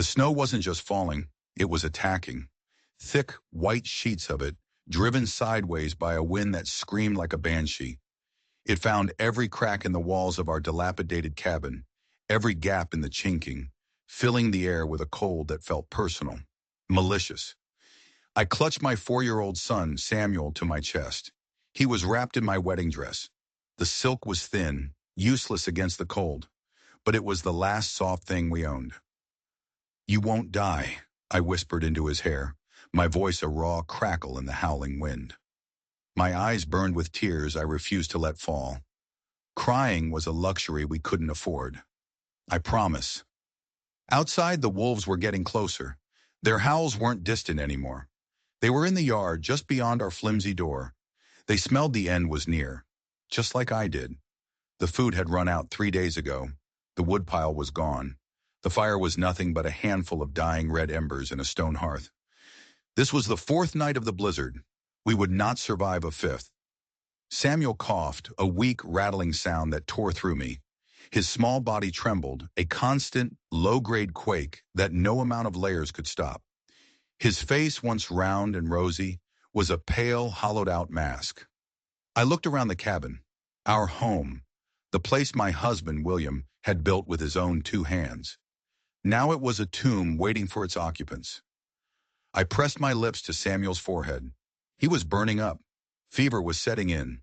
The snow wasn't just falling, it was attacking. Thick, white sheets of it, driven sideways by a wind that screamed like a banshee. It found every crack in the walls of our dilapidated cabin, every gap in the chinking, filling the air with a cold that felt personal, malicious. I clutched my 4-year-old son, Samuel, to my chest. He was wrapped in my wedding dress. The silk was thin, useless against the cold, but it was the last soft thing we owned. "You won't die," I whispered into his hair, my voice a raw crackle in the howling wind. My eyes burned with tears I refused to let fall. Crying was a luxury we couldn't afford. "I promise." Outside, the wolves were getting closer. Their howls weren't distant anymore. They were in the yard just beyond our flimsy door. They smelled the end was near, just like I did. The food had run out 3 days ago. The woodpile was gone. The fire was nothing but a handful of dying red embers in a stone hearth. This was the 4th night of the blizzard. We would not survive a 5th. Samuel coughed, a weak, rattling sound that tore through me. His small body trembled, a constant, low-grade quake that no amount of layers could stop. His face, once round and rosy, was a pale, hollowed-out mask. I looked around the cabin, our home, the place my husband, William, had built with his own 2 hands. Now it was a tomb waiting for its occupants. I pressed my lips to Samuel's forehead. He was burning up. Fever was setting in.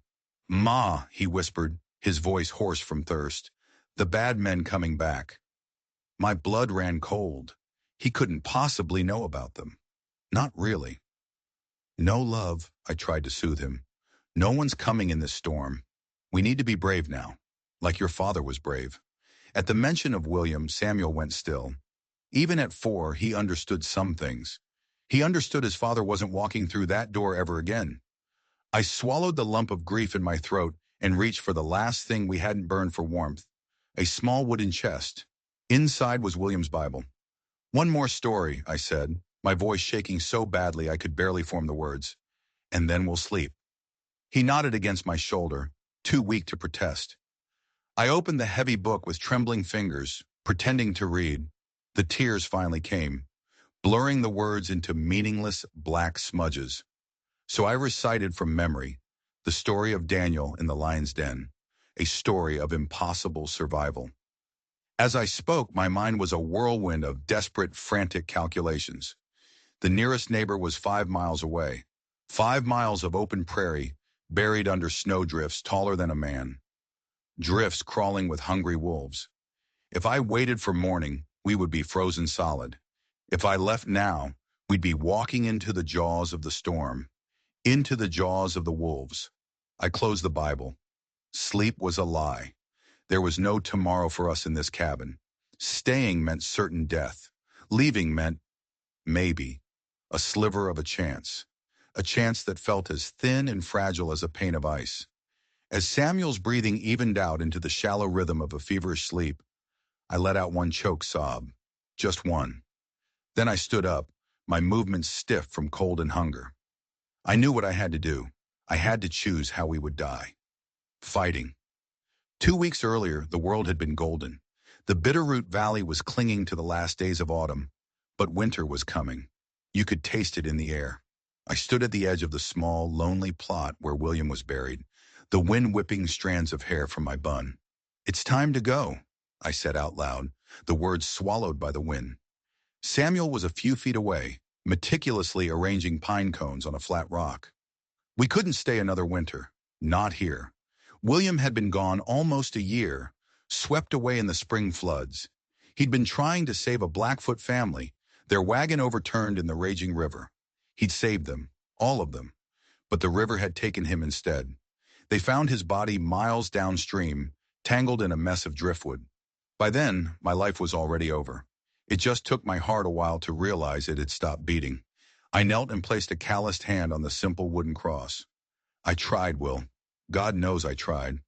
"Ma," he whispered, his voice hoarse from thirst. "The bad men coming back." My blood ran cold. He couldn't possibly know about them. Not really. "No, love," I tried to soothe him. "No one's coming in this storm. We need to be brave now, like your father was brave." At the mention of William, Samuel went still. Even at 4, he understood some things. He understood his father wasn't walking through that door ever again. I swallowed the lump of grief in my throat and reached for the last thing we hadn't burned for warmth, a small wooden chest. Inside was William's Bible. "One more story," I said, my voice shaking so badly I could barely form the words. "And then we'll sleep." He nodded against my shoulder, too weak to protest. I opened the heavy book with trembling fingers, pretending to read. The tears finally came, blurring the words into meaningless black smudges. So I recited from memory the story of Daniel in the lion's den, a story of impossible survival. As I spoke, my mind was a whirlwind of desperate, frantic calculations. The nearest neighbor was 5 miles away. 5 miles of open prairie, buried under snowdrifts taller than a man. Drifts crawling with hungry wolves. If I waited for morning, we would be frozen solid. If I left now, we'd be walking into the jaws of the storm, into the jaws of the wolves. I closed the Bible. Sleep was a lie. There was no tomorrow for us in this cabin. Staying meant certain death. Leaving meant, maybe, a sliver of a chance that felt as thin and fragile as a pane of ice. As Samuel's breathing evened out into the shallow rhythm of a feverish sleep, I let out one choke sob, just one. Then I stood up, my movements stiff from cold and hunger. I knew what I had to do. I had to choose how we would die. Fighting. 2 weeks earlier, the world had been golden. The Bitterroot Valley was clinging to the last days of autumn, but winter was coming. You could taste it in the air. I stood at the edge of the small, lonely plot where William was buried, the wind whipping strands of hair from my bun. "It's time to go," I said out loud, the words swallowed by the wind. Samuel was a few feet away, meticulously arranging pine cones on a flat rock. We couldn't stay another winter, not here. William had been gone almost a year, swept away in the spring floods. He'd been trying to save a Blackfoot family, their wagon overturned in the raging river. He'd saved them, all of them, but the river had taken him instead. They found his body miles downstream, tangled in a mess of driftwood. By then, my life was already over. It just took my heart a while to realize it had stopped beating. I knelt and placed a calloused hand on the simple wooden cross. I tried, Will. God knows I tried.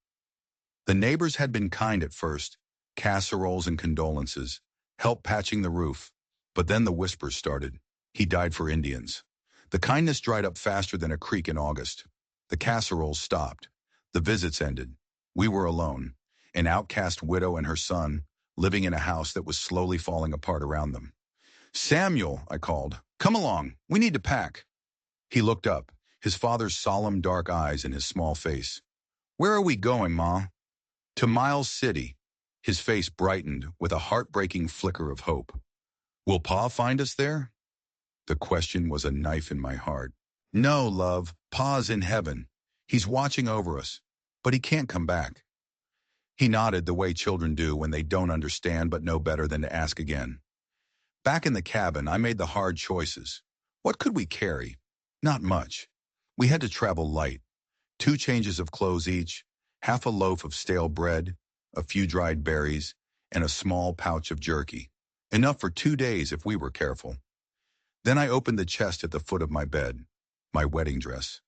The neighbors had been kind at first, casseroles and condolences, help patching the roof. But then the whispers started. He died for Indians. The kindness dried up faster than a creek in August. The casseroles stopped. The visits ended. We were alone, an outcast widow and her son, living in a house that was slowly falling apart around them. Samuel, I called. Come along. We need to pack. He looked up, his father's solemn dark eyes in his small face. Where are we going, Ma? To Miles City. His face brightened with a heartbreaking flicker of hope. Will Pa find us there? The question was a knife in my heart. No, love. Pa's in heaven. He's watching over us. But he can't come back. He nodded the way children do when they don't understand but know better than to ask again. Back in the cabin, I made the hard choices. What could we carry? Not much. We had to travel light. 2 changes of clothes each, half a loaf of stale bread, a few dried berries, and a small pouch of jerky. Enough for 2 days if we were careful. Then I opened the chest at the foot of my bed. My wedding dress.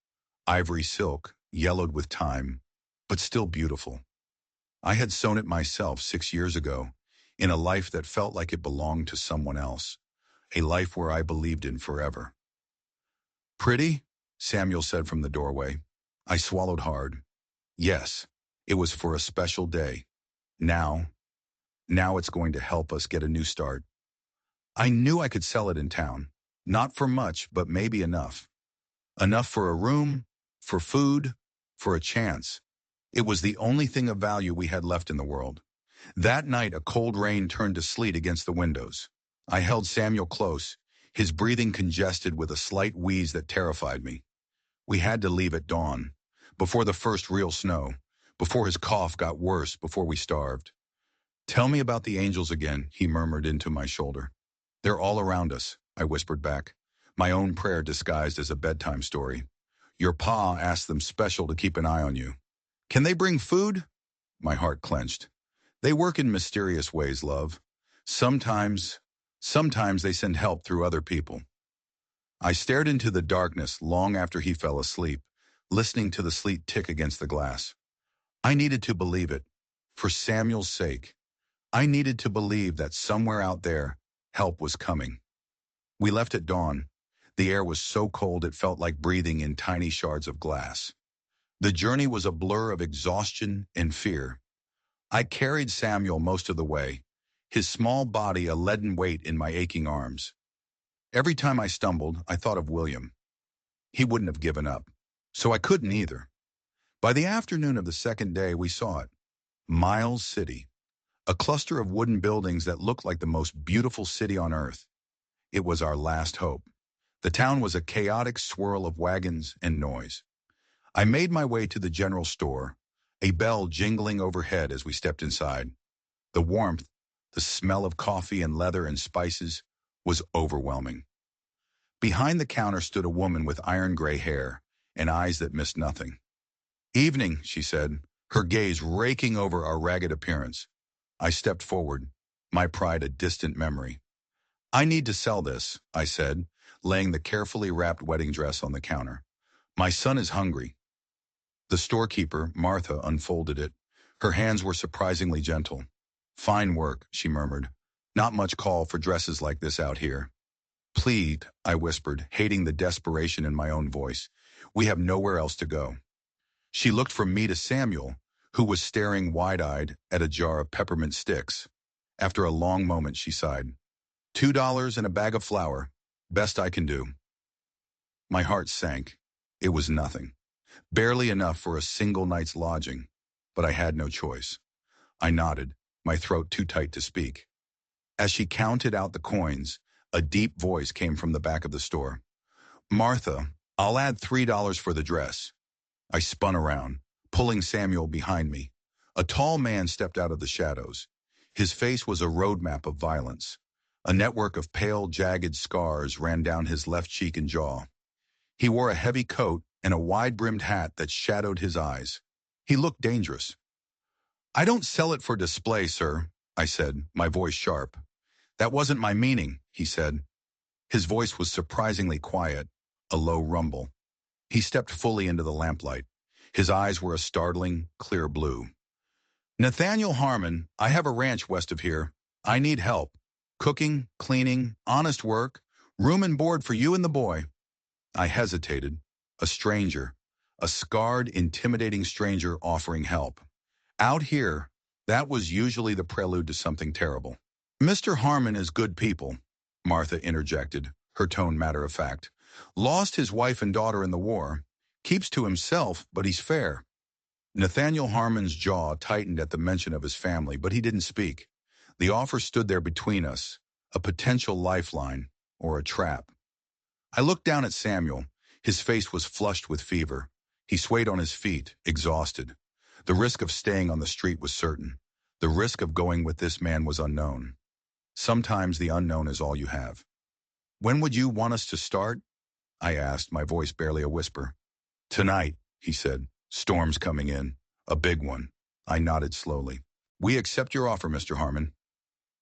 Ivory silk, yellowed with time, but still beautiful. I had sewn it myself 6 years ago, in a life that felt like it belonged to someone else, a life where I believed in forever. Pretty? Samuel said from the doorway. I swallowed hard. Yes, it was for a special day. Now it's going to help us get a new start. I knew I could sell it in town. Not for much, but maybe enough. Enough for a room, for food, for a chance. It was the only thing of value we had left in the world. That night, a cold rain turned to sleet against the windows. I held Samuel close, his breathing congested with a slight wheeze that terrified me. We had to leave at dawn, before the first real snow, before his cough got worse, before we starved. Tell me about the angels again, he murmured into my shoulder. They're all around us, I whispered back, my own prayer disguised as a bedtime story. Your pa asked them special to keep an eye on you. Can they bring food? My heart clenched. They work in mysterious ways, love. Sometimes they send help through other people. I stared into the darkness long after he fell asleep, listening to the sleet tick against the glass. I needed to believe it. For Samuel's sake. I needed to believe that somewhere out there, help was coming. We left at dawn. The air was so cold it felt like breathing in tiny shards of glass. The journey was a blur of exhaustion and fear. I carried Samuel most of the way, his small body a leaden weight in my aching arms. Every time I stumbled, I thought of William. He wouldn't have given up, so I couldn't either. By the afternoon of the second day, we saw it. Miles City, a cluster of wooden buildings that looked like the most beautiful city on earth. It was our last hope. The town was a chaotic swirl of wagons and noise. I made my way to the general store, a bell jingling overhead as we stepped inside. The warmth, the smell of coffee and leather and spices, was overwhelming. Behind the counter stood a woman with iron gray hair and eyes that missed nothing. Evening, she said, her gaze raking over our ragged appearance. I stepped forward, my pride a distant memory. I need to sell this, I said, laying the carefully wrapped wedding dress on the counter. My son is hungry. The storekeeper, Martha, unfolded it. Her hands were surprisingly gentle. Fine work, she murmured. Not much call for dresses like this out here. Plead, I whispered, hating the desperation in my own voice. We have nowhere else to go. She looked from me to Samuel, who was staring wide-eyed at a jar of peppermint sticks. After a long moment, she sighed. $2 and a bag of flour. Best I can do. My heart sank. It was nothing. Barely enough for a single night's lodging. But I had no choice. I nodded, my throat too tight to speak. As she counted out the coins, a deep voice came from the back of the store. Martha, I'll add $3 for the dress. I spun around, pulling Samuel behind me. A tall man stepped out of the shadows. His face was a roadmap of violence. A network of pale, jagged scars ran down his left cheek and jaw. He wore a heavy coat and a wide-brimmed hat that shadowed his eyes. He looked dangerous. I don't sell it for display, sir, I said, my voice sharp. That wasn't my meaning, he said. His voice was surprisingly quiet, a low rumble. He stepped fully into the lamplight. His eyes were a startling, clear blue. Nathaniel Harmon, I have a ranch west of here. I need help. Cooking, cleaning, honest work, room and board for you and the boy. I hesitated. A stranger, a scarred, intimidating stranger offering help. Out here, that was usually the prelude to something terrible. Mr. Harmon is good people. Martha interjected, her tone matter-of-fact. Lost his wife and daughter in the war. Keeps to himself, but he's fair. Nathaniel Harmon's jaw tightened at the mention of his family, but he didn't speak. The offer stood there between us, a potential lifeline or a trap. I looked down at Samuel. His face was flushed with fever. He swayed on his feet, exhausted. The risk of staying on the street was certain. The risk of going with this man was unknown. Sometimes the unknown is all you have. When would you want us to start? I asked, my voice barely a whisper. Tonight, he said. Storm's coming in. A big one. I nodded slowly. We accept your offer, Mr. Harmon.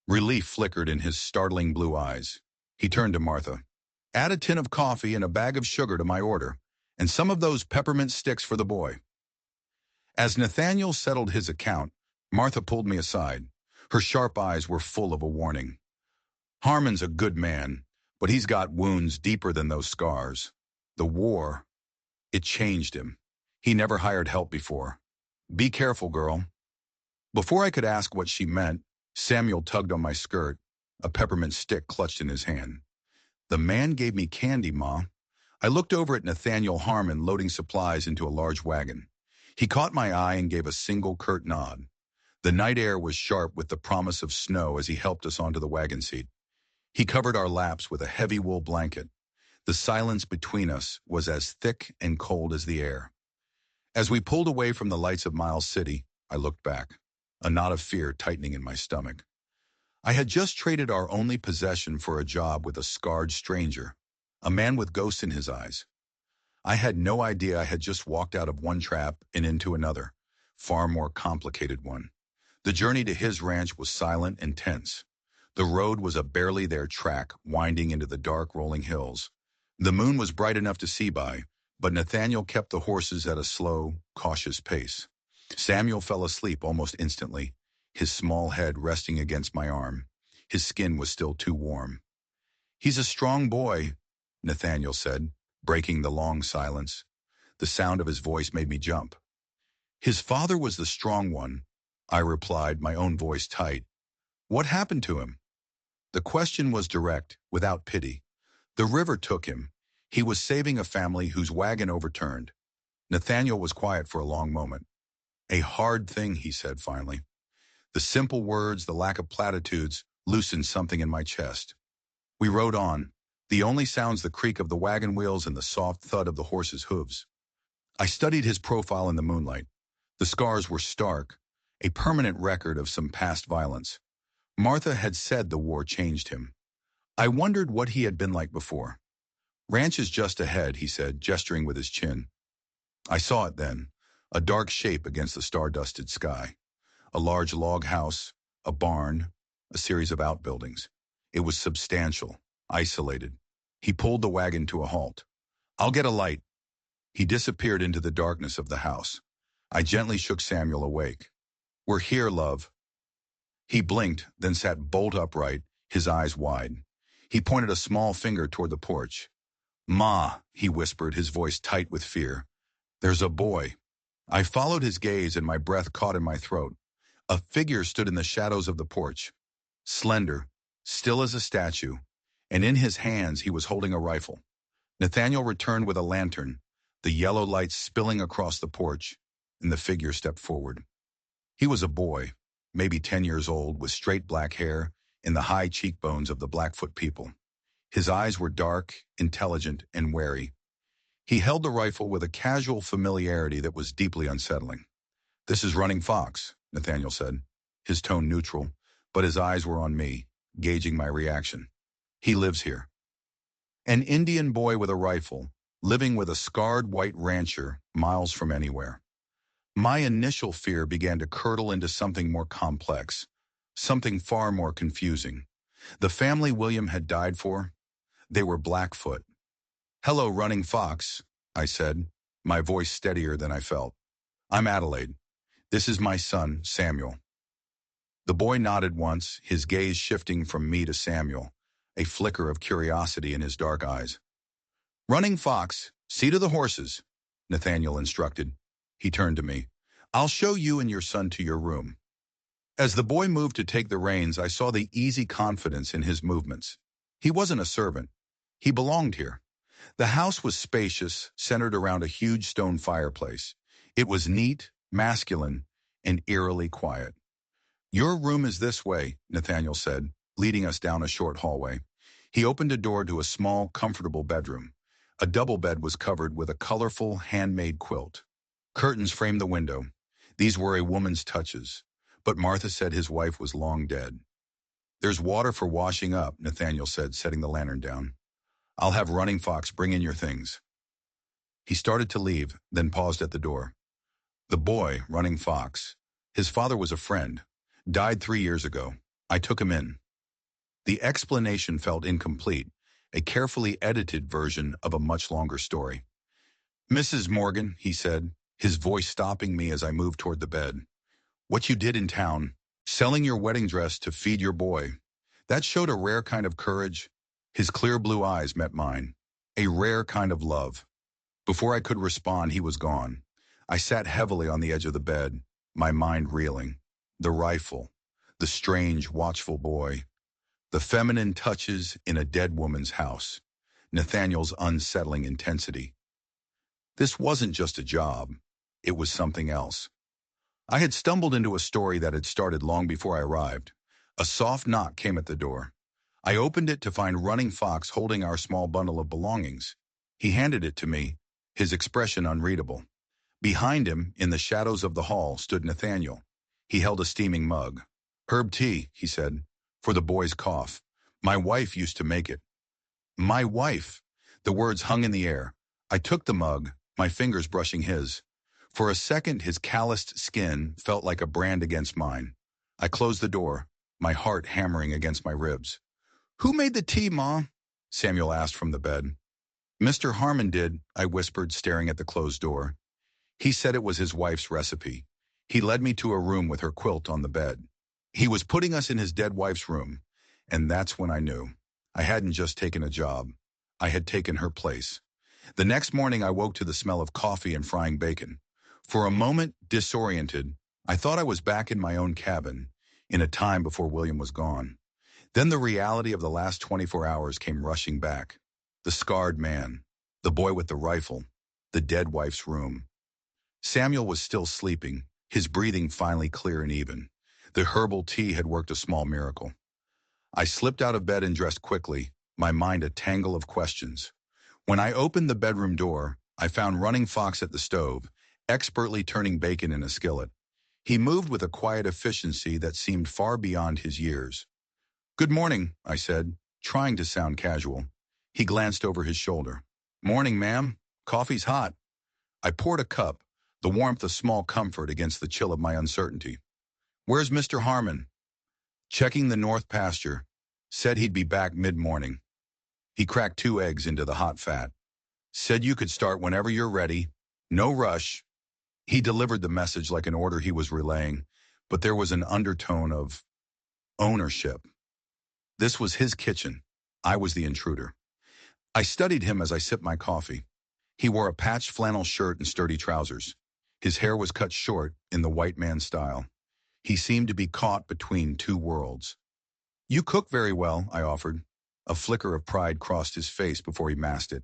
Relief flickered in his startling blue eyes. He turned to Martha. Add a tin of coffee and a bag of sugar to my order, and some of those peppermint sticks for the boy. As Nathaniel settled his account, Martha pulled me aside. Her sharp eyes were full of a warning. Harmon's a good man, but he's got wounds deeper than those scars. The war, it changed him. He never hired help before. Be careful, girl. Before I could ask what she meant, Samuel tugged on my skirt, a peppermint stick clutched in his hand. The man gave me candy, Ma. I looked over at Nathaniel Harmon loading supplies into a large wagon. He caught my eye and gave a single curt nod. The night air was sharp with the promise of snow as he helped us onto the wagon seat. He covered our laps with a heavy wool blanket. The silence between us was as thick and cold as the air. As we pulled away from the lights of Miles City, I looked back, a knot of fear tightening in my stomach. I had just traded our only possession for a job with a scarred stranger, a man with ghosts in his eyes. I had no idea I had just walked out of one trap and into another, far more complicated one. The journey to his ranch was silent and tense. The road was a barely there track winding into the dark rolling hills. The moon was bright enough to see by, but Nathaniel kept the horses at a slow, cautious pace. Samuel fell asleep almost instantly, his small head resting against my arm. His skin was still too warm. He's a strong boy, Nathaniel said, breaking the long silence. The sound of his voice made me jump. His father was the strong one, I replied, my own voice tight. What happened to him? The question was direct, without pity. The river took him. He was saving a family whose wagon overturned. Nathaniel was quiet for a long moment. A hard thing, he said finally. The simple words, the lack of platitudes, loosened something in my chest. We rode on, the only sounds the creak of the wagon wheels and the soft thud of the horses' hooves. I studied his profile in the moonlight. The scars were stark, a permanent record of some past violence. Martha had said the war changed him. I wondered what he had been like before. Ranch is just ahead, he said, gesturing with his chin. I saw it then, a dark shape against the star-dusted sky. A large log house, a barn, a series of outbuildings. It was substantial, isolated. He pulled the wagon to a halt. I'll get a light. He disappeared into the darkness of the house. I gently shook Samuel awake. We're here, love. He blinked, then sat bolt upright, his eyes wide. He pointed a small finger toward the porch. Ma, he whispered, his voice tight with fear. There's a boy. I followed his gaze and my breath caught in my throat. A figure stood in the shadows of the porch. Slender, still as a statue, and in his hands he was holding a rifle. Nathaniel returned with a lantern, the yellow light spilling across the porch, and the figure stepped forward. He was a boy, maybe 10 years old, with straight black hair and the high cheekbones of the Blackfoot people. His eyes were dark, intelligent, and wary. He held the rifle with a casual familiarity that was deeply unsettling. This is Running Fox, Nathaniel said, his tone neutral, but his eyes were on me, gauging my reaction. He lives here. An Indian boy with a rifle, living with a scarred white rancher miles from anywhere. My initial fear began to curdle into something more complex, something far more confusing. The family William had died for, they were Blackfoot. Hello, Running Fox, I said, my voice steadier than I felt. I'm Adelaide. This is my son, Samuel. The boy nodded once, his gaze shifting from me to Samuel, a flicker of curiosity in his dark eyes. Running Fox, see to the horses, Nathaniel instructed. He turned to me. I'll show you and your son to your room. As the boy moved to take the reins, I saw the easy confidence in his movements. He wasn't a servant. He belonged here. The house was spacious, centered around a huge stone fireplace. It was neat, masculine, and eerily quiet. "Your room is this way," Nathaniel said, leading us down a short hallway. He opened a door to a small, comfortable bedroom. A double bed was covered with a colorful, handmade quilt. Curtains framed the window. These were a woman's touches, but Martha said his wife was long dead. "There's water for washing up," Nathaniel said, setting the lantern down. "I'll have Running Fox bring in your things." He started to leave, then paused at the door. "The boy, Running Fox. His father was a friend. Died 3 years ago. I took him in." The explanation felt incomplete, a carefully edited version of a much longer story. "Mrs. Morgan," he said, his voice stopping me as I moved toward the bed. "What you did in town, selling your wedding dress to feed your boy, that showed a rare kind of courage." His clear blue eyes met mine. "A rare kind of love." Before I could respond, he was gone. I sat heavily on the edge of the bed, my mind reeling. The rifle, the strange, watchful boy, the feminine touches in a dead woman's house, Nathaniel's unsettling intensity. This wasn't just a job. It was something else. I had stumbled into a story that had started long before I arrived. A soft knock came at the door. I opened it to find Running Fox holding our small bundle of belongings. He handed it to me, his expression unreadable. Behind him, in the shadows of the hall, stood Nathaniel. He held a steaming mug. "Herb tea," he said, "for the boy's cough. My wife used to make it." My wife! The words hung in the air. I took the mug, my fingers brushing his. For a second, his calloused skin felt like a brand against mine. I closed the door, my heart hammering against my ribs. "Who made the tea, Ma?" Samuel asked from the bed. "Mr. Harmon did," I whispered, staring at the closed door. "He said it was his wife's recipe." He led me to a room with her quilt on the bed. He was putting us in his dead wife's room, and that's when I knew. I hadn't just taken a job. I had taken her place. The next morning I woke to the smell of coffee and frying bacon. For a moment, disoriented, I thought I was back in my own cabin, in a time before William was gone. Then the reality of the last 24 hours came rushing back. The scarred man, the boy with the rifle, the dead wife's room. Samuel was still sleeping, his breathing finally clear and even. The herbal tea had worked a small miracle. I slipped out of bed and dressed quickly, my mind a tangle of questions. When I opened the bedroom door, I found Running Fox at the stove, expertly turning bacon in a skillet. He moved with a quiet efficiency that seemed far beyond his years. "Good morning," I said, trying to sound casual. He glanced over his shoulder. "Morning, ma'am. Coffee's hot." I poured a cup, the warmth a small comfort against the chill of my uncertainty. "Where's Mr. Harmon?" "Checking the north pasture. Said he'd be back mid-morning." He cracked 2 eggs into the hot fat. "Said you could start whenever you're ready. No rush." He delivered the message like an order he was relaying, but there was an undertone of ownership. This was his kitchen. I was the intruder. I studied him as I sipped my coffee. He wore a patched flannel shirt and sturdy trousers. His hair was cut short in the white man style. He seemed to be caught between two worlds. "You cook very well," I offered. A flicker of pride crossed his face before he masked it.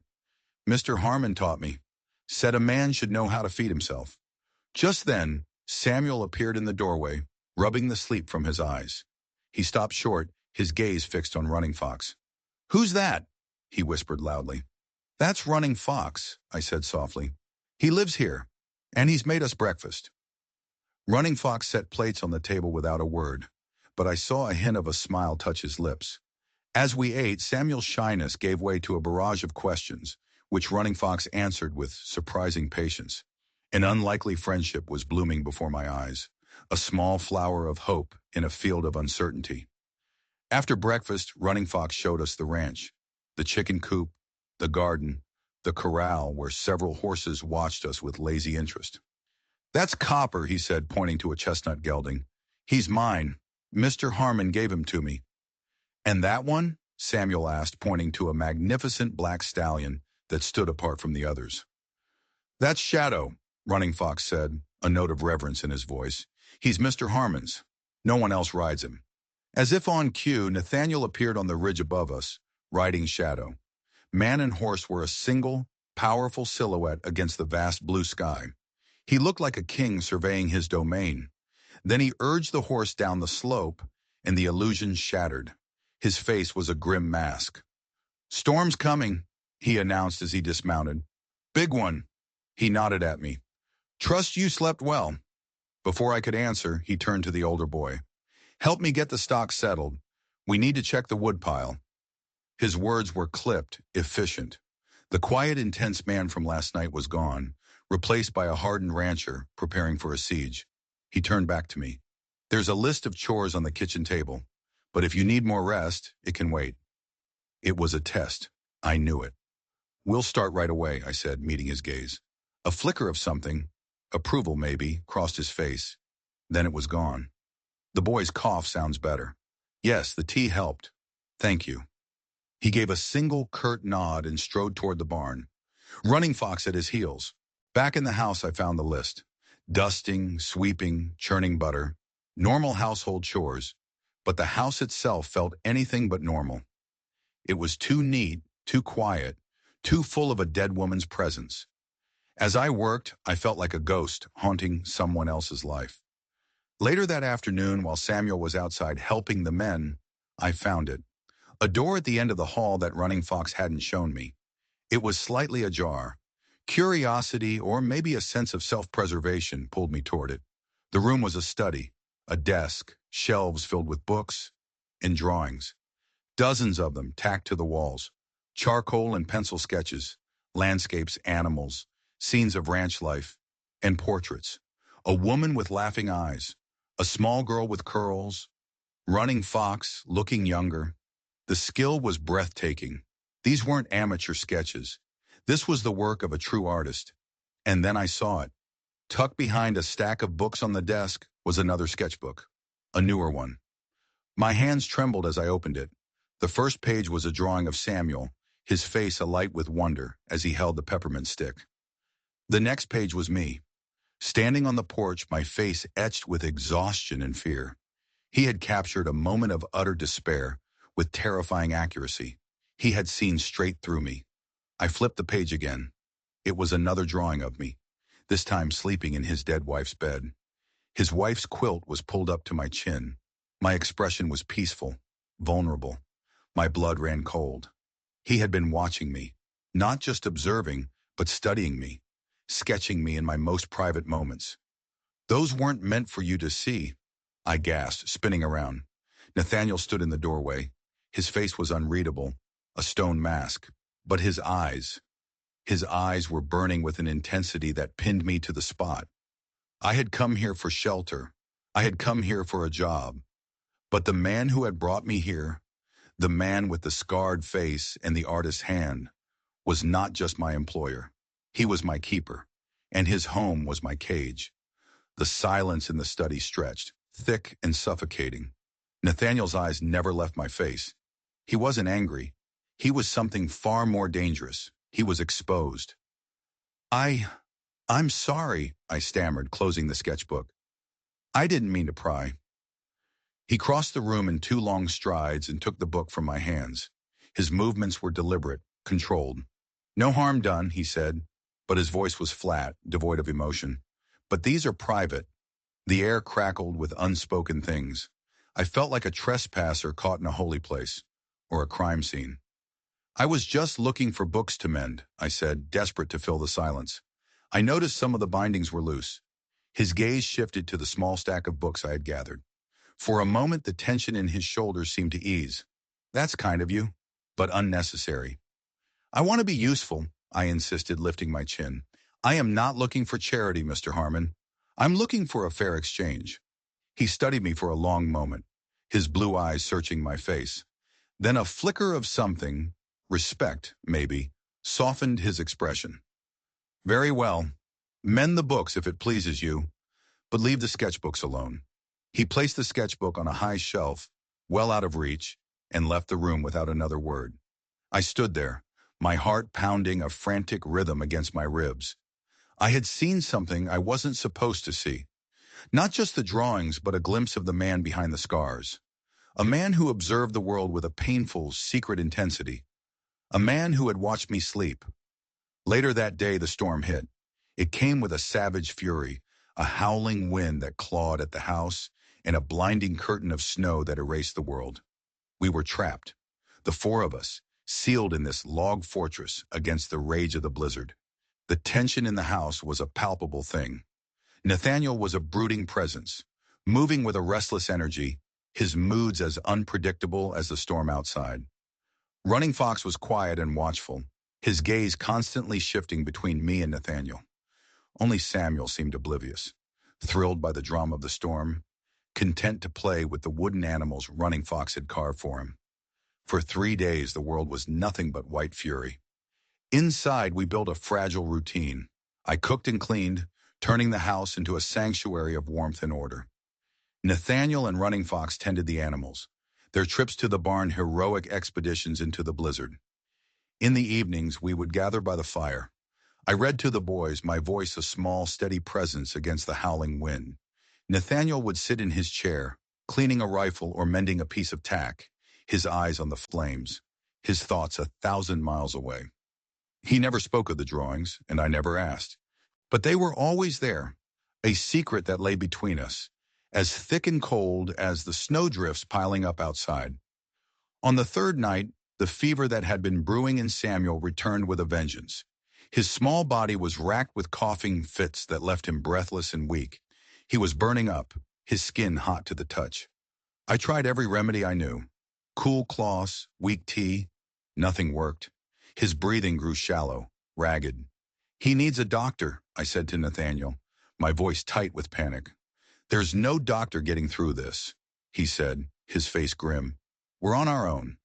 "Mr. Harmon taught me. Said a man should know how to feed himself." Just then, Samuel appeared in the doorway, rubbing the sleep from his eyes. He stopped short, his gaze fixed on Running Fox. "Who's that?" he whispered loudly. "That's Running Fox," I said softly. "He lives here, and he's made us breakfast." Running Fox set plates on the table without a word, but I saw a hint of a smile touch his lips. As we ate, Samuel's shyness gave way to a barrage of questions, which Running Fox answered with surprising patience. An unlikely friendship was blooming before my eyes, a small flower of hope in a field of uncertainty. After breakfast, Running Fox showed us the ranch, the chicken coop, the garden, the corral where several horses watched us with lazy interest. "That's Copper," he said, pointing to a chestnut gelding. "He's mine. Mr. Harmon gave him to me." "And that one?" Samuel asked, pointing to a magnificent black stallion that stood apart from the others. "That's Shadow," Running Fox said, a note of reverence in his voice. "He's Mr. Harmon's. No one else rides him." As if on cue, Nathaniel appeared on the ridge above us, riding shadow. Man and horse were a single, powerful silhouette against the vast blue sky. He looked like a king surveying his domain. Then he urged the horse down the slope, and the illusion shattered. His face was a grim mask. "Storm's coming," he announced as he dismounted. "Big one." He nodded at me. "Trust you slept well." Before I could answer, he turned to the older boy. "Help me get the stock settled. We need to check the woodpile." His words were clipped, efficient. The quiet, intense man from last night was gone, replaced by a hardened rancher preparing for a siege. He turned back to me. "There's a list of chores on the kitchen table, but if you need more rest, it can wait." It was a test. I knew it. "We'll start right away," I said, meeting his gaze. A flicker of something, approval maybe, crossed his face. Then it was gone. "The boy's cough sounds better." "Yes, the tea helped. Thank you." He gave a single curt nod and strode toward the barn, Running Fox at his heels. Back in the house, I found the list. Dusting, sweeping, churning butter. Normal household chores. But the house itself felt anything but normal. It was too neat, too quiet, too full of a dead woman's presence. As I worked, I felt like a ghost haunting someone else's life. Later that afternoon, while Samuel was outside helping the men, I found it. A door at the end of the hall that Running Fox hadn't shown me. It was slightly ajar. Curiosity, or maybe a sense of self-preservation, pulled me toward it. The room was a study, a desk, shelves filled with books and drawings. Dozens of them tacked to the walls. Charcoal and pencil sketches, landscapes, animals, scenes of ranch life, and portraits. A woman with laughing eyes, a small girl with curls, Running Fox, looking younger. The skill was breathtaking. These weren't amateur sketches. This was the work of a true artist. And then I saw it. Tucked behind a stack of books on the desk was another sketchbook, a newer one. My hands trembled as I opened it. The first page was a drawing of Samuel, his face alight with wonder as he held the peppermint stick. The next page was me, standing on the porch, my face etched with exhaustion and fear. He had captured a moment of utter despair with terrifying accuracy. He had seen straight through me. I flipped the page again. It was another drawing of me, this time sleeping in his dead wife's bed. His wife's quilt was pulled up to my chin. My expression was peaceful, vulnerable. My blood ran cold. He had been watching me, not just observing, but studying me, sketching me in my most private moments. "Those weren't meant for you to see," I gasped, spinning around. Nathaniel stood in the doorway. His face was unreadable, a stone mask, but his eyes were burning with an intensity that pinned me to the spot. I had come here for shelter. I had come here for a job. But the man who had brought me here, the man with the scarred face and the artist's hand, was not just my employer. He was my keeper, and his home was my cage. The silence in the study stretched, thick and suffocating. Nathaniel's eyes never left my face. He wasn't angry. He was something far more dangerous. He was exposed. I'm sorry," I stammered, closing the sketchbook. "I didn't mean to pry." He crossed the room in 2 long strides and took the book from my hands. His movements were deliberate, controlled. "No harm done," he said, but his voice was flat, devoid of emotion. "But these are private." The air crackled with unspoken things. I felt like a trespasser caught in a holy place, or a crime scene. "I was just looking for books to mend," I said, desperate to fill the silence. I noticed some of the bindings were loose. His gaze shifted to the small stack of books I had gathered. For a moment, the tension in his shoulders seemed to ease. "That's kind of you, but unnecessary." "I want to be useful," I insisted, lifting my chin. "I am not looking for charity, Mr. Harmon. I'm looking for a fair exchange." He studied me for a long moment, his blue eyes searching my face. Then a flicker of something, respect, maybe, softened his expression. "Very well. Mend the books if it pleases you, but leave the sketchbooks alone." He placed the sketchbook on a high shelf, well out of reach, and left the room without another word. I stood there, my heart pounding a frantic rhythm against my ribs. I had seen something I wasn't supposed to see. Not just the drawings, but a glimpse of the man behind the scars. A man who observed the world with a painful, secret intensity. A man who had watched me sleep. Later that day, the storm hit. It came with a savage fury, a howling wind that clawed at the house, and a blinding curtain of snow that erased the world. We were trapped, the four of us, sealed in this log fortress against the rage of the blizzard. The tension in the house was a palpable thing. Nathaniel was a brooding presence, moving with a restless energy, his moods as unpredictable as the storm outside. Running Fox was quiet and watchful, his gaze constantly shifting between me and Nathaniel. Only Samuel seemed oblivious, thrilled by the drama of the storm, content to play with the wooden animals Running Fox had carved for him. For 3 days, the world was nothing but white fury. Inside, we built a fragile routine. I cooked and cleaned, turning the house into a sanctuary of warmth and order. Nathaniel and Running Fox tended the animals, their trips to the barn heroic expeditions into the blizzard. In the evenings, we would gather by the fire. I read to the boys, my voice a small, steady presence against the howling wind. Nathaniel would sit in his chair, cleaning a rifle or mending a piece of tack, his eyes on the flames, his thoughts 1,000 miles away. He never spoke of the drawings, and I never asked. But they were always there, a secret that lay between us, as thick and cold as the snowdrifts piling up outside. On the third night, the fever that had been brewing in Samuel returned with a vengeance. His small body was racked with coughing fits that left him breathless and weak. He was burning up, his skin hot to the touch. I tried every remedy I knew. Cool cloths, weak tea. Nothing worked. His breathing grew shallow, ragged. "He needs a doctor," I said to Nathaniel, my voice tight with panic. "There's no doctor getting through this," he said, his face grim. "We're on our own."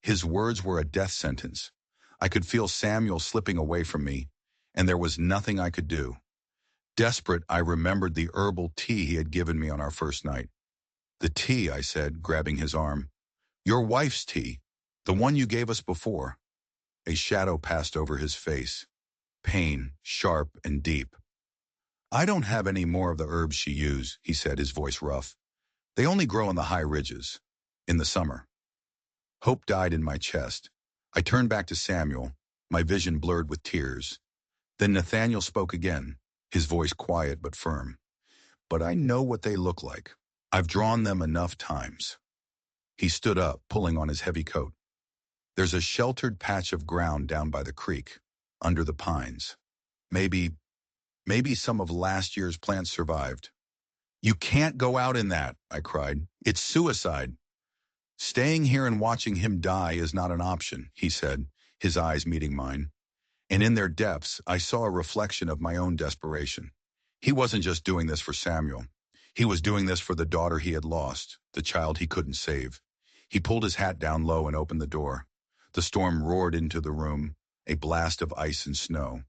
His words were a death sentence. I could feel Samuel slipping away from me, and there was nothing I could do. Desperate, I remembered the herbal tea he had given me on our first night. "The tea," I said, grabbing his arm. "Your wife's tea, the one you gave us before." A shadow passed over his face. Pain, sharp and deep. "I don't have any more of the herbs she used," he said, his voice rough. "They only grow on the high ridges. In the summer." Hope died in my chest. I turned back to Samuel, my vision blurred with tears. Then Nathaniel spoke again, his voice quiet but firm. "But I know what they look like. I've drawn them enough times." He stood up, pulling on his heavy coat. "There's a sheltered patch of ground down by the creek, under the pines. Maybe some of last year's plants survived." "You can't go out in that," I cried. "It's suicide." "Staying here and watching him die is not an option," he said, his eyes meeting mine. And in their depths, I saw a reflection of my own desperation. He wasn't just doing this for Samuel. He was doing this for the daughter he had lost, the child he couldn't save. He pulled his hat down low and opened the door. The storm roared into the room, a blast of ice and snow.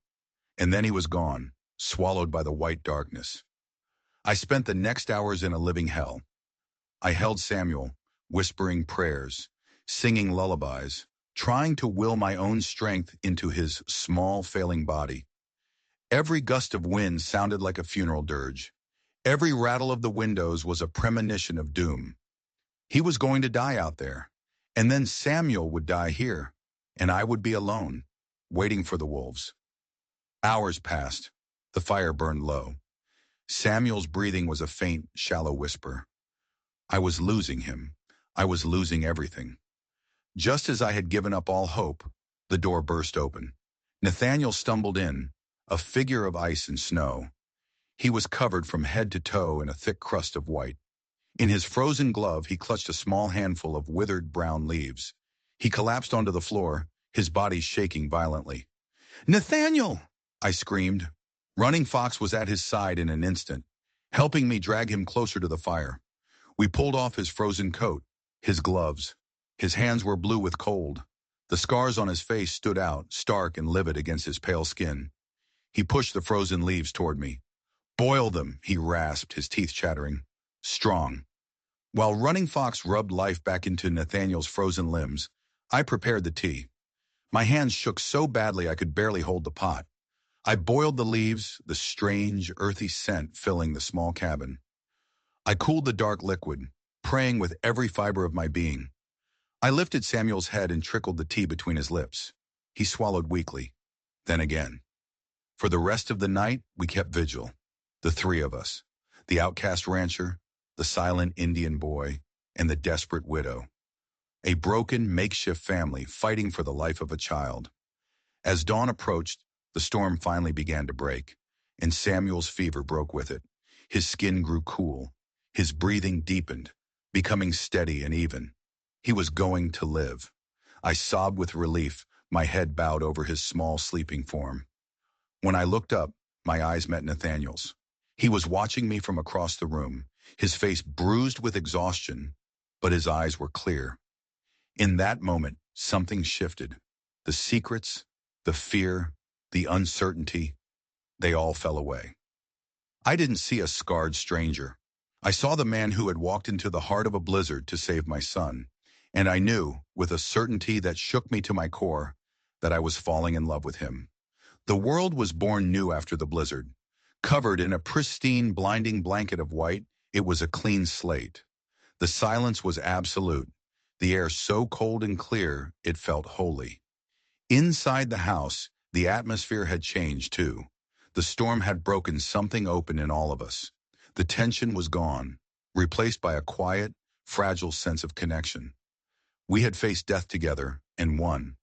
And then he was gone, swallowed by the white darkness. I spent the next hours in a living hell. I held Samuel, whispering prayers, singing lullabies, trying to will my own strength into his small, failing body. Every gust of wind sounded like a funeral dirge. Every rattle of the windows was a premonition of doom. He was going to die out there, and then Samuel would die here, and I would be alone, waiting for the wolves. Hours passed. The fire burned low. Samuel's breathing was a faint, shallow whisper. I was losing him. I was losing everything. Just as I had given up all hope, the door burst open. Nathaniel stumbled in, a figure of ice and snow. He was covered from head to toe in a thick crust of white. In his frozen glove, he clutched a small handful of withered brown leaves. He collapsed onto the floor, his body shaking violently. "Nathaniel!" I screamed. Running Fox was at his side in an instant, helping me drag him closer to the fire. We pulled off his frozen coat, his gloves. His hands were blue with cold. The scars on his face stood out, stark and livid against his pale skin. He pushed the frozen leaves toward me. "Boil them," he rasped, his teeth chattering. "Strong." While Running Fox rubbed life back into Nathaniel's frozen limbs, I prepared the tea. My hands shook so badly I could barely hold the pot. I boiled the leaves, the strange, earthy scent filling the small cabin. I cooled the dark liquid, praying with every fiber of my being. I lifted Samuel's head and trickled the tea between his lips. He swallowed weakly. Then again. For the rest of the night, we kept vigil. The three of us. The outcast rancher, the silent Indian boy, and the desperate widow. A broken, makeshift family fighting for the life of a child. As dawn approached, the storm finally began to break, and Samuel's fever broke with it. His skin grew cool. His breathing deepened, becoming steady and even. He was going to live. I sobbed with relief, my head bowed over his small sleeping form. When I looked up, my eyes met Nathaniel's. He was watching me from across the room, his face bruised with exhaustion, but his eyes were clear. In that moment, something shifted. The secrets, the fear, the uncertainty, they all fell away. I didn't see a scarred stranger. I saw the man who had walked into the heart of a blizzard to save my son, and I knew, with a certainty that shook me to my core, that I was falling in love with him. The world was born new after the blizzard. Covered in a pristine, blinding blanket of white, it was a clean slate. The silence was absolute, the air so cold and clear it felt holy. Inside the house, the atmosphere had changed too. The storm had broken something open in all of us. The tension was gone, replaced by a quiet, fragile sense of connection. We had faced death together and won.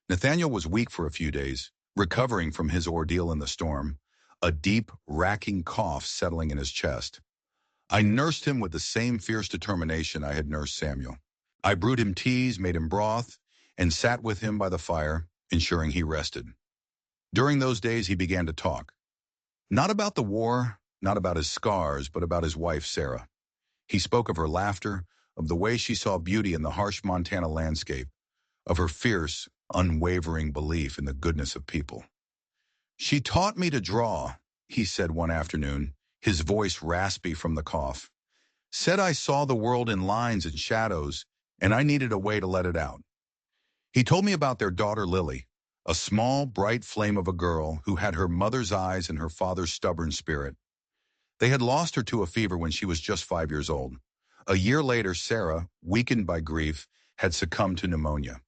Nathaniel was weak for a few days, recovering from his ordeal in the storm, a deep, racking cough settling in his chest. I nursed him with the same fierce determination I had nursed Samuel. I brewed him teas, made him broth, and sat with him by the fire, ensuring he rested. During those days, he began to talk. Not about the war, not about his scars, but about his wife, Sarah. He spoke of her laughter, of the way she saw beauty in the harsh Montana landscape, of her fierce, unwavering belief in the goodness of people. She taught me to draw, he said one afternoon, his voice raspy from the cough. Said I saw the world in lines and shadows, and I needed a way to let it out. He told me about their daughter Lily, a small, bright flame of a girl who had her mother's eyes and her father's stubborn spirit. They had lost her to a fever when she was just 5 years old. A year later, Sarah, weakened by grief, had succumbed to pneumonia.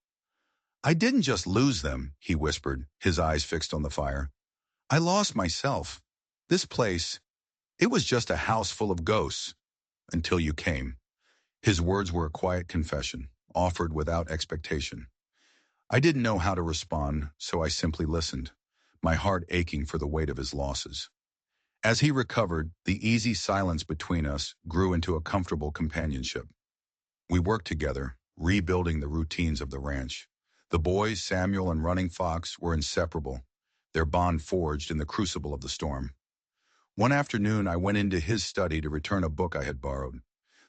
I didn't just lose them, he whispered, his eyes fixed on the fire. I lost myself. This place, it was just a house full of ghosts, until you came. His words were a quiet confession, offered without expectation. I didn't know how to respond, so I simply listened, my heart aching for the weight of his losses. As he recovered, the easy silence between us grew into a comfortable companionship. We worked together, rebuilding the routines of the ranch. The boys, Samuel and Running Fox, were inseparable, their bond forged in the crucible of the storm. One afternoon, I went into his study to return a book I had borrowed.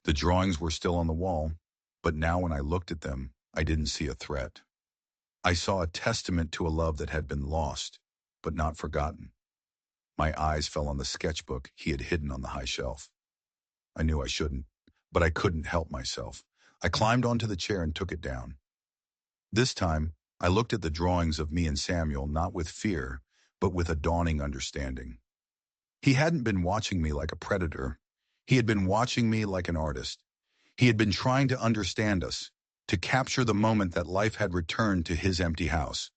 The drawings were still on the wall, but now when I looked at them, I didn't see a threat. I saw a testament to a love that had been lost, but not forgotten. My eyes fell on the sketchbook he had hidden on the high shelf. I knew I shouldn't, but I couldn't help myself. I climbed onto the chair and took it down. This time, I looked at the drawings of me and Samuel not with fear, but with a dawning understanding. He hadn't been watching me like a predator. He had been watching me like an artist. He had been trying to understand us, to capture the moment that life had returned to his empty house.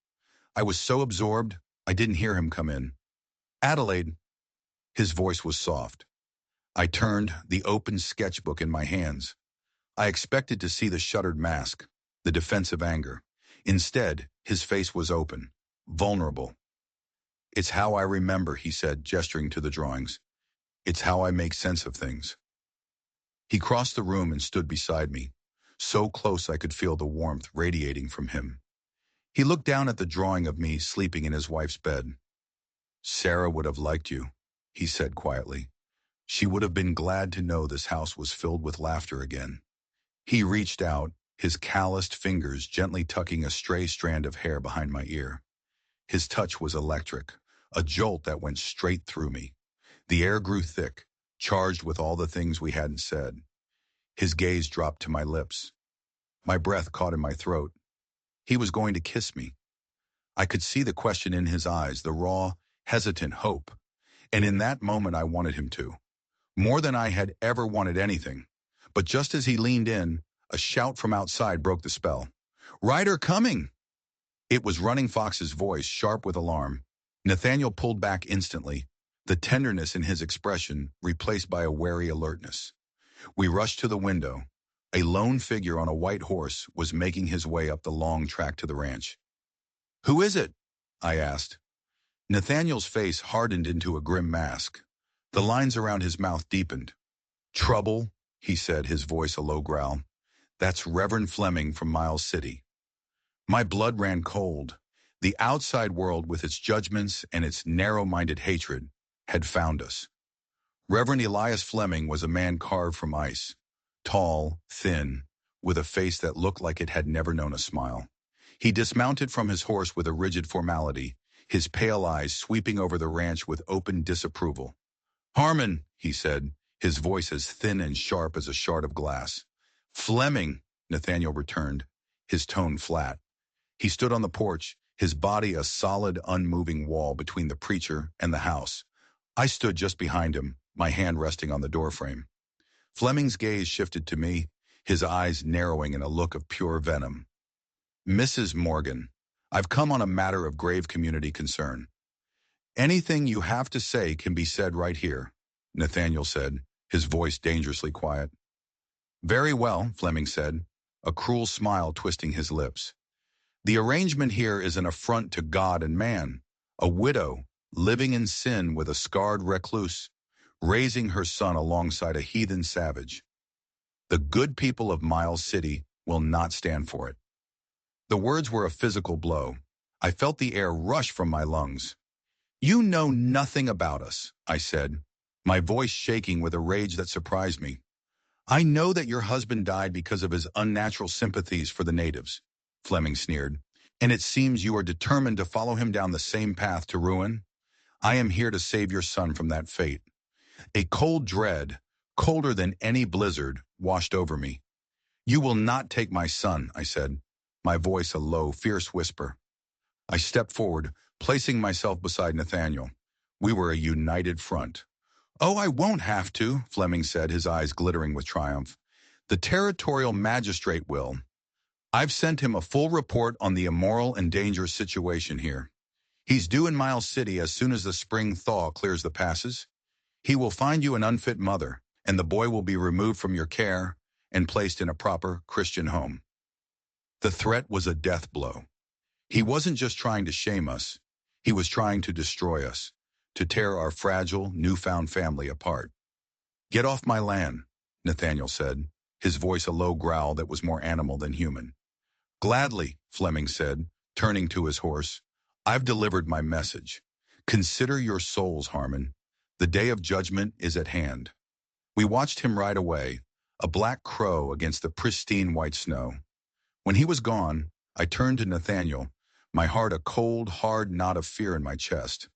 I was so absorbed, I didn't hear him come in. Adelaide. His voice was soft. I turned, the open sketchbook in my hands. I expected to see the shuttered mask, the defensive anger. Instead, his face was open, vulnerable. It's how I remember, he said, gesturing to the drawings. It's how I make sense of things. He crossed the room and stood beside me, so close I could feel the warmth radiating from him. He looked down at the drawing of me sleeping in his wife's bed. Sarah would have liked you, he said quietly. She would have been glad to know this house was filled with laughter again. He reached out, his calloused fingers gently tucking a stray strand of hair behind my ear. His touch was electric, a jolt that went straight through me. The air grew thick, charged with all the things we hadn't said. His gaze dropped to my lips. My breath caught in my throat. He was going to kiss me. I could see the question in his eyes, the raw, hesitant hope. And in that moment I wanted him to. More than I had ever wanted anything. But just as he leaned in, a shout from outside broke the spell. "Ryder coming!" It was Running Fox's voice, sharp with alarm. Nathaniel pulled back instantly, the tenderness in his expression replaced by a wary alertness. We rushed to the window. A lone figure on a white horse was making his way up the long track to the ranch. "Who is it?" I asked. Nathaniel's face hardened into a grim mask. The lines around his mouth deepened. "Trouble," he said, his voice a low growl. "That's Reverend Fleming from Miles City." My blood ran cold. The outside world, with its judgments and its narrow-minded hatred, had found us. Reverend Elias Fleming was a man carved from ice, tall, thin, with a face that looked like it had never known a smile. He dismounted from his horse with a rigid formality, his pale eyes sweeping over the ranch with open disapproval. "Harmon," he said, his voice as thin and sharp as a shard of glass. "Fleming," Nathaniel returned, his tone flat. He stood on the porch, his body a solid, unmoving wall between the preacher and the house. I stood just behind him, my hand resting on the doorframe. Fleming's gaze shifted to me, his eyes narrowing in a look of pure venom. "Mrs. Morgan, I've come on a matter of grave community concern." "Anything you have to say can be said right here," Nathaniel said, his voice dangerously quiet. "Very well," Fleming said, a cruel smile twisting his lips. "The arrangement here is an affront to God and man. A widow, living in sin with a scarred recluse, raising her son alongside a heathen savage. The good people of Miles City will not stand for it." The words were a physical blow. I felt the air rush from my lungs. "You know nothing about us," I said, my voice shaking with a rage that surprised me. "I know that your husband died because of his unnatural sympathies for the natives," Fleming sneered, "and it seems you are determined to follow him down the same path to ruin. I am here to save your son from that fate." A cold dread, colder than any blizzard, washed over me. "You will not take my son," I said, my voice a low, fierce whisper. I stepped forward, placing myself beside Nathaniel. We were a united front. "Oh, I won't have to," Fleming said, his eyes glittering with triumph. "The territorial magistrate will. I've sent him a full report on the immoral and dangerous situation here. He's due in Miles City as soon as the spring thaw clears the passes. He will find you an unfit mother, and the boy will be removed from your care and placed in a proper Christian home." The threat was a death blow. He wasn't just trying to shame us. He was trying to destroy us, to tear our fragile, newfound family apart. "Get off my land," Nathaniel said, his voice a low growl that was more animal than human. "Gladly," Fleming said, turning to his horse. "I've delivered my message. Consider your souls, Harmon. The day of judgment is at hand." We watched him ride away, a black crow against the pristine white snow. When he was gone, I turned to Nathaniel, my heart a cold, hard knot of fear in my chest.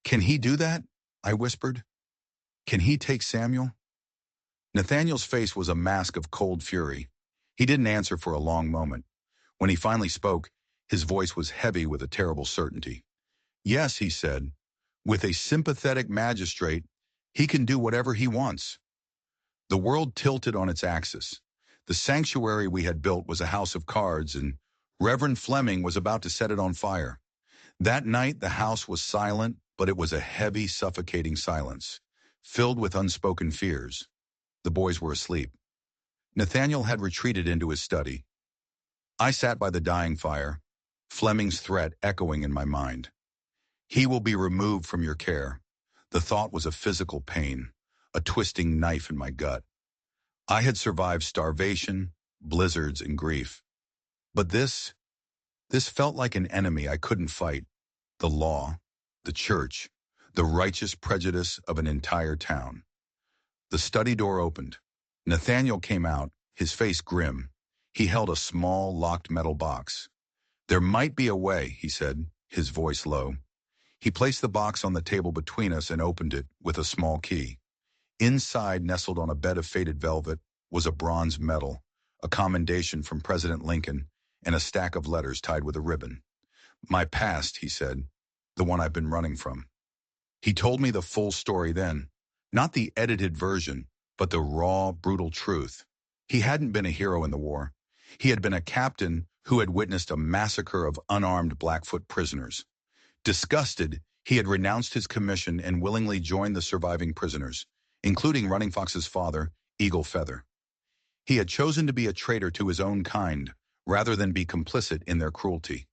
"Can he do that?" I whispered. "Can he take Samuel?" Nathaniel's face was a mask of cold fury. He didn't answer for a long moment. When he finally spoke, his voice was heavy with a terrible certainty. "Yes," he said, "with a sympathetic magistrate, he can do whatever he wants." The world tilted on its axis. The sanctuary we had built was a house of cards, and Reverend Fleming was about to set it on fire. That night, the house was silent, but it was a heavy, suffocating silence, filled with unspoken fears. The boys were asleep. Nathaniel had retreated into his study. I sat by the dying fire, Fleming's threat echoing in my mind. "He will be removed from your care." The thought was a physical pain, a twisting knife in my gut. I had survived starvation, blizzards, and grief. But this felt like an enemy I couldn't fight. The law, the church, the righteous prejudice of an entire town. The study door opened. Nathaniel came out, his face grim. He held a small, locked metal box. "There might be a way," he said, his voice low. He placed the box on the table between us and opened it with a small key. Inside, nestled on a bed of faded velvet, was a bronze medal, a commendation from President Lincoln, and a stack of letters tied with a ribbon. "My past," he said, "the one I've been running from." He told me the full story then, not the edited version, but the raw, brutal truth. He hadn't been a hero in the war. He had been a captain who had witnessed a massacre of unarmed Blackfoot prisoners. Disgusted, he had renounced his commission and willingly joined the surviving prisoners, including Running Fox's father, Eagle Feather. He had chosen to be a traitor to his own kind, rather than be complicit in their cruelty.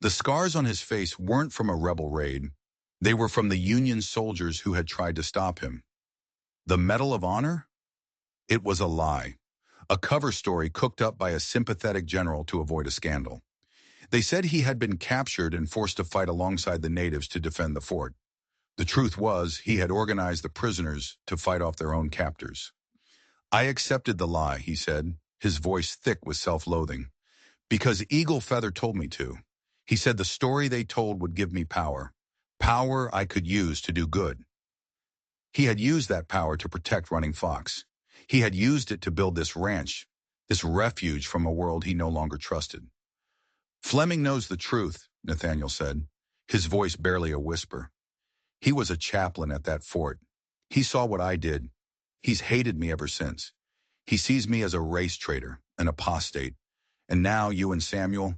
The scars on his face weren't from a rebel raid. They were from the Union soldiers who had tried to stop him. The Medal of Honor? It was a lie. A cover story cooked up by a sympathetic general to avoid a scandal. They said he had been captured and forced to fight alongside the natives to defend the fort. The truth was, he had organized the prisoners to fight off their own captors. I accepted the lie, he said, his voice thick with self-loathing, because Eagle Feather told me to. He said the story they told would give me power. Power I could use to do good. He had used that power to protect Running Fox. He had used it to build this ranch, this refuge from a world he no longer trusted. Fleming knows the truth, Nathaniel said, his voice barely a whisper. He was a chaplain at that fort. He saw what I did. He's hated me ever since. He sees me as a race traitor, an apostate. And now you and Samuel,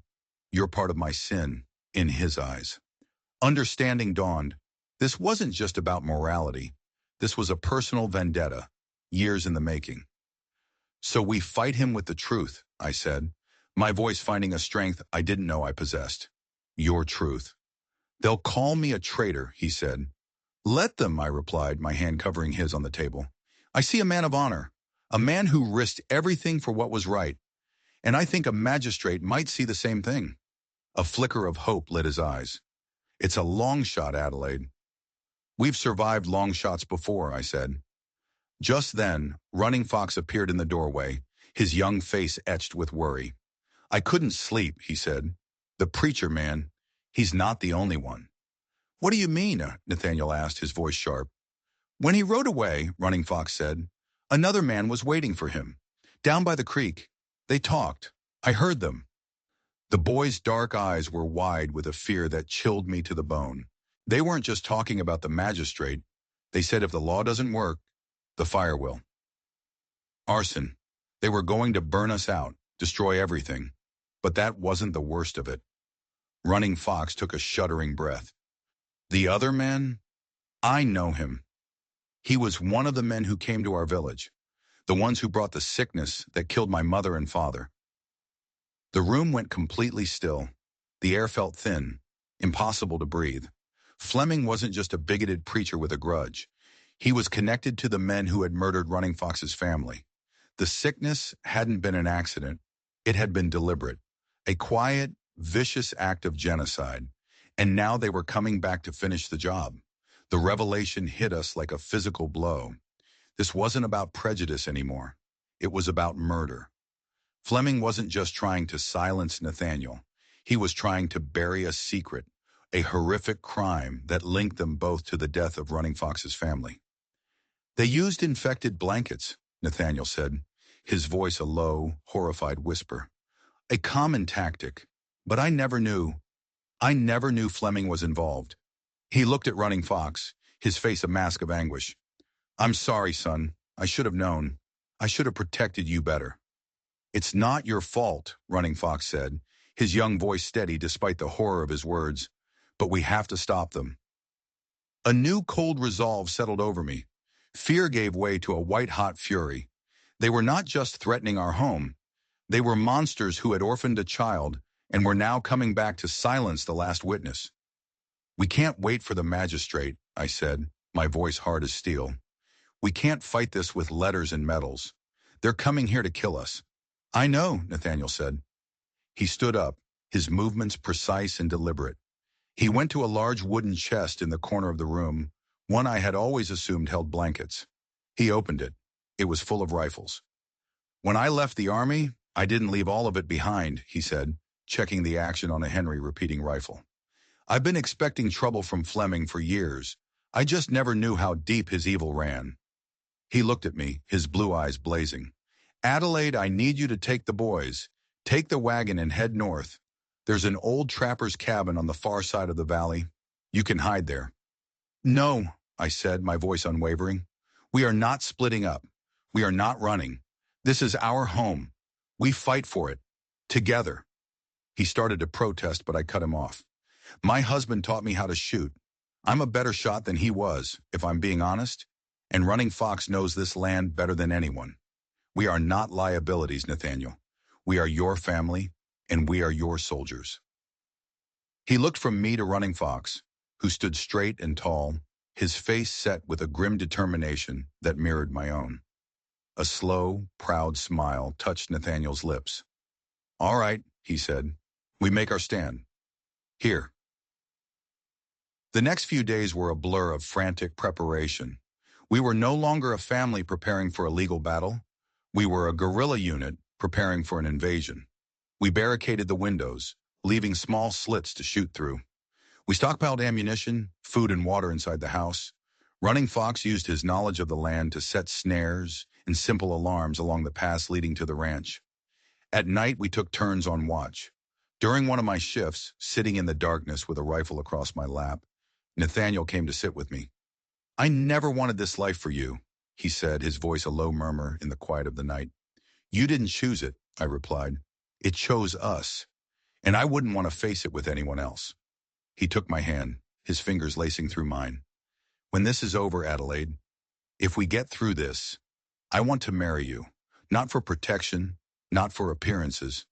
you're part of my sin, in his eyes. Understanding dawned. This wasn't just about morality. This was a personal vendetta, years in the making. So we fight him with the truth, I said, my voice finding a strength I didn't know I possessed. Your truth. They'll call me a traitor, he said. Let them, I replied, my hand covering his on the table. I see a man of honor, a man who risked everything for what was right, and I think a magistrate might see the same thing. A flicker of hope lit his eyes. It's a long shot, Adelaide. We've survived long shots before, I said. Just then, Running Fox appeared in the doorway, his young face etched with worry. I couldn't sleep, he said. The preacher man, he's not the only one. What do you mean? Nathaniel asked, his voice sharp. When he rode away, Running Fox said, another man was waiting for him. Down by the creek. They talked. I heard them. The boy's dark eyes were wide with a fear that chilled me to the bone. They weren't just talking about the magistrate. They said if the law doesn't work, the fire will. Arson. They were going to burn us out, destroy everything. But that wasn't the worst of it. Running Fox took a shuddering breath. The other man? I know him. He was one of the men who came to our village, the ones who brought the sickness that killed my mother and father. The room went completely still. The air felt thin, impossible to breathe. Fleming wasn't just a bigoted preacher with a grudge. He was connected to the men who had murdered Running Fox's family. The sickness hadn't been an accident. It had been deliberate, a quiet, vicious act of genocide. And now they were coming back to finish the job. The revelation hit us like a physical blow. This wasn't about prejudice anymore. It was about murder. Fleming wasn't just trying to silence Nathaniel. He was trying to bury a secret, a horrific crime that linked them both to the death of Running Fox's family. They used infected blankets, Nathaniel said, his voice a low, horrified whisper. A common tactic, but I never knew Fleming was involved. He looked at Running Fox, his face a mask of anguish. I'm sorry, son. I should have known. I should have protected you better. It's not your fault, Running Fox said, his young voice steady despite the horror of his words. But we have to stop them. A new cold resolve settled over me. Fear gave way to a white-hot fury. They were not just threatening our home. They were monsters who had orphaned a child and were now coming back to silence the last witness. We can't wait for the magistrate, I said, my voice hard as steel. We can't fight this with letters and medals. They're coming here to kill us. I know, Nathaniel said. He stood up, his movements precise and deliberate. He went to a large wooden chest in the corner of the room, one I had always assumed held blankets. He opened it. It was full of rifles. When I left the army, I didn't leave all of it behind, he said, checking the action on a Henry repeating rifle. I've been expecting trouble from Fleming for years. I just never knew how deep his evil ran. He looked at me, his blue eyes blazing. Adelaide, I need you to take the boys. Take the wagon and head north. There's an old trapper's cabin on the far side of the valley. You can hide there. No, I said, my voice unwavering. We are not splitting up. We are not running. This is our home. We fight for it. Together. He started to protest, but I cut him off. My husband taught me how to shoot. I'm a better shot than he was, if I'm being honest. And Running Fox knows this land better than anyone. We are not liabilities, Nathaniel. We are your family, and we are your soldiers. He looked from me to Running Fox, who stood straight and tall, his face set with a grim determination that mirrored my own. A slow, proud smile touched Nathaniel's lips. All right, he said. We make our stand. Here. The next few days were a blur of frantic preparation. We were no longer a family preparing for a legal battle. We were a guerrilla unit preparing for an invasion. We barricaded the windows, leaving small slits to shoot through. We stockpiled ammunition, food and water inside the house. Running Fox used his knowledge of the land to set snares and simple alarms along the paths leading to the ranch. At night, we took turns on watch. During one of my shifts, sitting in the darkness with a rifle across my lap, Nathaniel came to sit with me. I never wanted this life for you, he said, his voice a low murmur in the quiet of the night. You didn't choose it, I replied. It chose us, and I wouldn't want to face it with anyone else. He took my hand, his fingers lacing through mine. When this is over, Adelaide, if we get through this, I want to marry you, not for protection, not for appearances,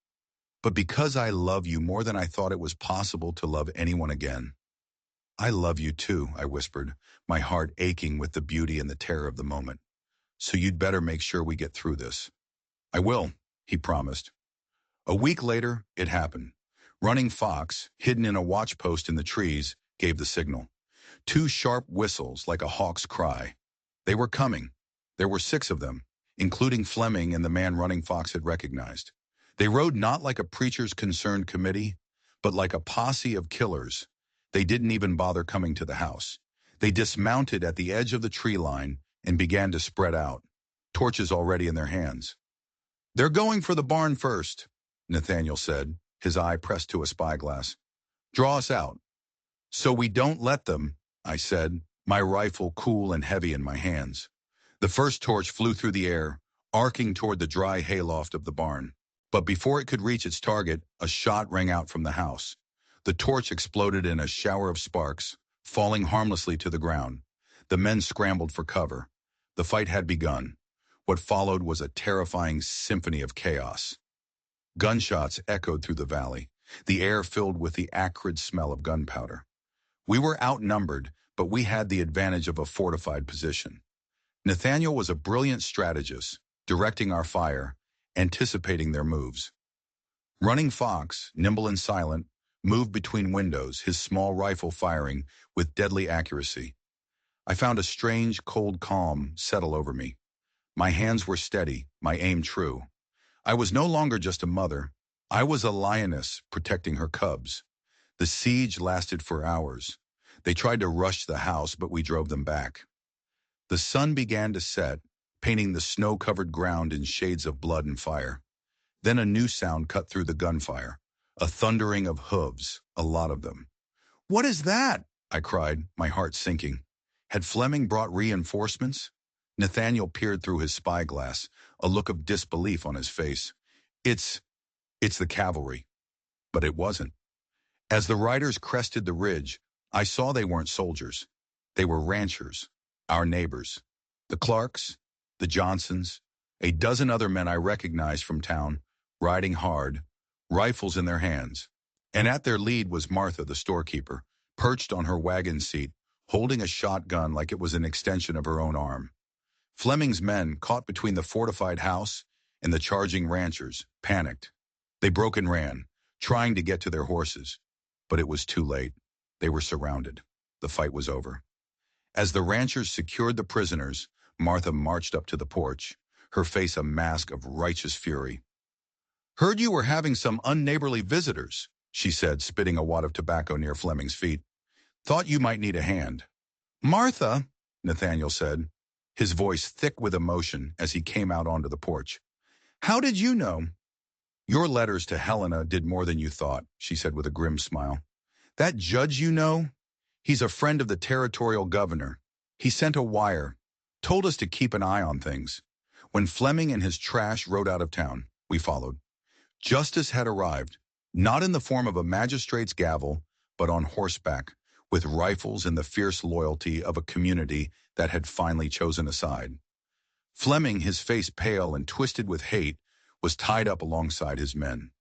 but because I love you more than I thought it was possible to love anyone again. I love you too, I whispered, my heart aching with the beauty and the terror of the moment. So you'd better make sure we get through this. I will, he promised. A week later, it happened. Running Fox, hidden in a watch post in the trees, gave the signal. 2 sharp whistles like a hawk's cry. They were coming. There were 6 of them, including Fleming and the man Running Fox had recognized. They rode not like a preacher's concerned committee, but like a posse of killers. They didn't even bother coming to the house. They dismounted at the edge of the tree line and began to spread out, torches already in their hands. They're going for the barn first, Nathaniel said, his eye pressed to a spyglass. Draw us out. So we don't let them, I said, my rifle cool and heavy in my hands. The first torch flew through the air, arcing toward the dry hayloft of the barn. But before it could reach its target, a shot rang out from the house. The torch exploded in a shower of sparks, falling harmlessly to the ground. The men scrambled for cover. The fight had begun. What followed was a terrifying symphony of chaos. Gunshots echoed through the valley, the air filled with the acrid smell of gunpowder. We were outnumbered, but we had the advantage of a fortified position. Nathaniel was a brilliant strategist, directing our fire, anticipating their moves. Running Fox, nimble and silent, moved between windows, his small rifle firing with deadly accuracy. I found a strange, cold calm settle over me. My hands were steady, my aim true. I was no longer just a mother. I was a lioness protecting her cubs. The siege lasted for hours. They tried to rush the house, but we drove them back. The sun began to set, painting the snow-covered ground in shades of blood and fire. Then a new sound cut through the gunfire, a thundering of hooves, a lot of them. What is that? I cried, my heart sinking. Had Fleming brought reinforcements? Nathaniel peered through his spyglass, a look of disbelief on his face. It's the cavalry. But it wasn't. As the riders crested the ridge, I saw they weren't soldiers. They were ranchers, our neighbors. The Clarks, the Johnsons, a dozen other men I recognized from town, riding hard, rifles in their hands. And at their lead was Martha, the storekeeper, perched on her wagon seat, holding a shotgun like it was an extension of her own arm. Fleming's men, caught between the fortified house and the charging ranchers, panicked. They broke and ran, trying to get to their horses. But it was too late. They were surrounded. The fight was over. As the ranchers secured the prisoners, Martha marched up to the porch, her face a mask of righteous fury. Heard you were having some unneighborly visitors, she said, spitting a wad of tobacco near Fleming's feet. Thought you might need a hand. Martha, Nathaniel said, his voice thick with emotion as he came out onto the porch. How did you know? Your letters to Helena did more than you thought, she said with a grim smile. That judge you know? He's a friend of the territorial governor. He sent a wire, told us to keep an eye on things. When Fleming and his trash rode out of town, we followed. Justice had arrived, not in the form of a magistrate's gavel, but on horseback, with rifles and the fierce loyalty of a community that had finally chosen a side. Fleming, his face pale and twisted with hate, was tied up alongside his men.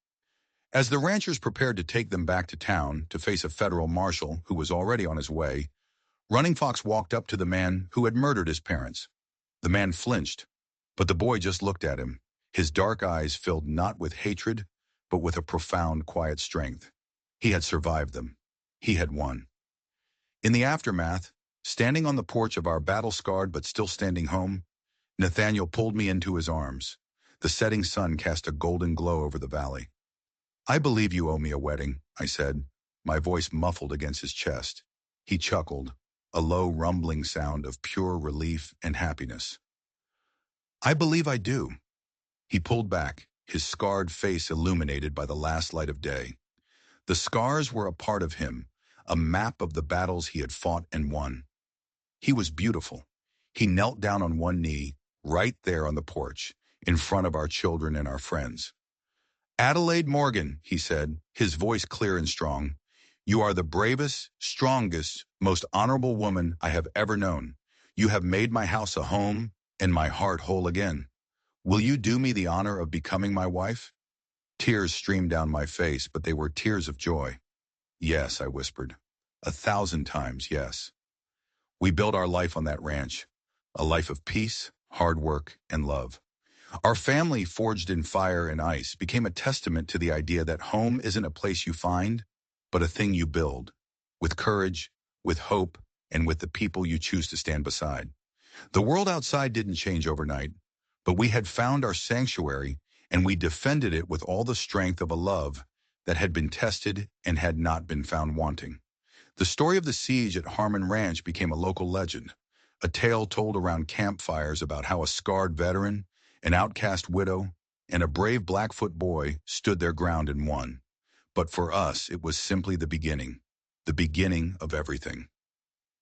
As the ranchers prepared to take them back to town to face a federal marshal who was already on his way, Running Fox walked up to the man who had murdered his parents. The man flinched, but the boy just looked at him, his dark eyes filled not with hatred, but with a profound, quiet strength. He had survived them. He had won. In the aftermath, standing on the porch of our battle-scarred but still standing home, Nathaniel pulled me into his arms. The setting sun cast a golden glow over the valley. "I believe you owe me a wedding," I said, my voice muffled against his chest. He chuckled, a low rumbling sound of pure relief and happiness. "I believe I do." He pulled back, his scarred face illuminated by the last light of day. The scars were a part of him, a map of the battles he had fought and won. He was beautiful. He knelt down on one knee, right there on the porch, in front of our children and our friends. "Adelaide Morgan," he said, his voice clear and strong, "you are the bravest, strongest, most honorable woman I have ever known. You have made my house a home and my heart whole again. Will you do me the honor of becoming my wife?" Tears streamed down my face, but they were tears of joy. "Yes," I whispered. 1,000 times, yes. We built our life on that ranch, a life of peace, hard work, and love. Our family, forged in fire and ice, became a testament to the idea that home isn't a place you find, but a thing you build, with courage, with hope, and with the people you choose to stand beside. The world outside didn't change overnight, but we had found our sanctuary, and we defended it with all the strength of a love that had been tested and had not been found wanting. The story of the siege at Harmon Ranch became a local legend, a tale told around campfires about how a scarred veteran, an outcast widow, and a brave Blackfoot boy stood their ground and won. But for us, it was simply the beginning of everything.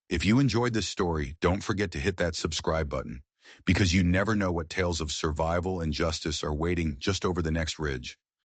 If you enjoyed this story, don't forget to hit that subscribe button, because you never know what tales of survival and justice are waiting just over the next ridge.